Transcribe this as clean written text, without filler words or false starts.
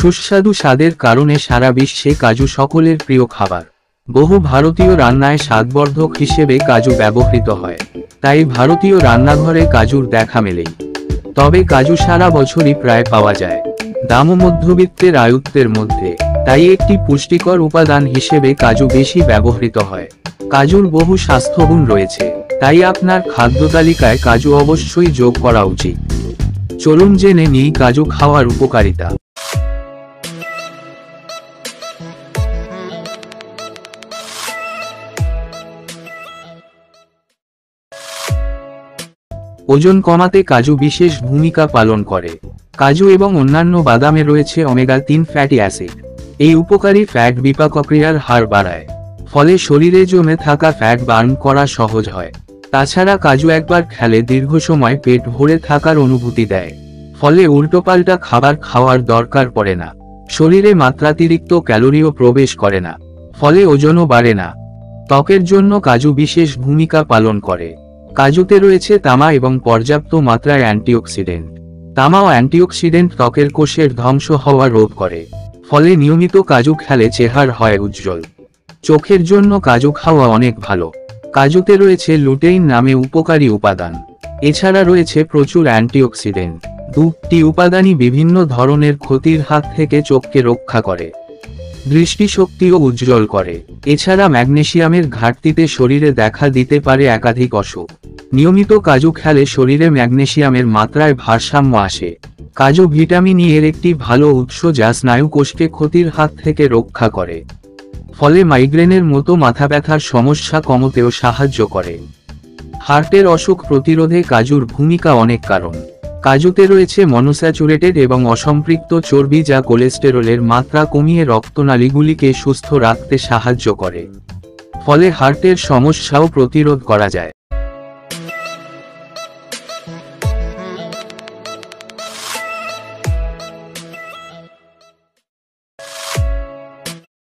সুস্বাদু স্বাদের কারণে সারা বিশ্বে কাজু সকলের প্রিয় খাবার। বহু ভারতীয় রান্নায় স্বাদবর্ধক হিসেবে কাজু ব্যবহৃত হয়, তাই ভারতীয় রান্নাঘরে কাজুর দেখা মেলেই। তবে কাজু সারা বছরই প্রায় পাওয়া যায়, দামও মধ্যবিত্তের আয়ত্তের মধ্যে, তাই একটি পুষ্টিকর উপাদান হিসেবে কাজু বেশি ব্যবহৃত হয়। কাজুর বহু স্বাস্থ্যগুণ রয়েছে, তাই আপনার খাদ্য তালিকায় কাজু অবশ্যই যোগ করা উচিত। চলুন জেনে নিই কাজু খাওয়ার উপকারিতা। ওজন কমাতে কাজু বিশেষ ভূমিকা পালন করে। কাজু এবং অন্যান্য বাদামে রয়েছে ওমেগা-3 ফ্যাটি অ্যাসিড। এই উপকারী ফ্যাট বিপাকক্রিয়ার হার বাড়ায়, ফলে শরীরে জমে থাকা ফ্যাট বার্ন করা সহজ হয়। তাছাড়া কাজু একবার খেলে দীর্ঘ সময় পেট ভরে থাকার অনুভূতি দেয়, ফলে উল্টোপাল্টা খাবার খাওয়ার দরকার পড়ে না। শরীরে মাত্রাতিরিক্ত ক্যালোরিও প্রবেশ করে না, ফলে ওজনও বাড়ে না। ত্বকের জন্য কাজু বিশেষ ভূমিকা পালন করে। কাজুতে রয়েছে তামা এবং পর্যাপ্ত মাত্রায় অ্যান্টিঅক্সিডেন্ট। তামা ও অ্যান্টিঅক্সিডেন্ট ত্বকের কোষের ধ্বংস হওয়া রোধ করে, ফলে নিয়মিত কাজু খেলে চেহারা হয় উজ্জ্বল। চোখের জন্য কাজু খাওয়া অনেক ভালো। কাজুতে রয়েছে লুটেইন নামে উপকারী উপাদান। এছাড়া রয়েছে প্রচুর অ্যান্টিঅক্সিডেন্ট। দুটি উপাদানই বিভিন্ন ধরনের ক্ষতির হাত থেকে চোখকে রক্ষা করে, দৃষ্টিশক্তিও উজ্জ্বল করে। এছাড়া ম্যাগনেসিয়ামের ঘাটতিতে শরীরে দেখা দিতে পারে একাধিক অসুখ। নিয়মিত কাজু খেলে শরীরে ম্যাগনেসিয়ামের মাত্রায় ভারসাম্য আসে। কাজু ভিটামিন ই এর একটি ভালো উৎস, যা স্নায়ুকোষকে ক্ষতির হাত থেকে রক্ষা করে, ফলে মাইগ্রেনের মতো মাথা ব্যথার সমস্যা কমাতেও সাহায্য করে। হার্টের অসুখ প্রতিরোধে কাজুর ভূমিকা অনেক। কারণ কাজুতে রয়েছে মনোস্যাচুরেটেড এবং অসম্পৃক্ত চর্বি, যা কোলেস্টেরলের মাত্রা কমিয়ে রক্তনালীগুলিকে সুস্থ রাখতে সাহায্য করে, ফলে হার্টের সমস্যাও প্রতিরোধ করা যায়।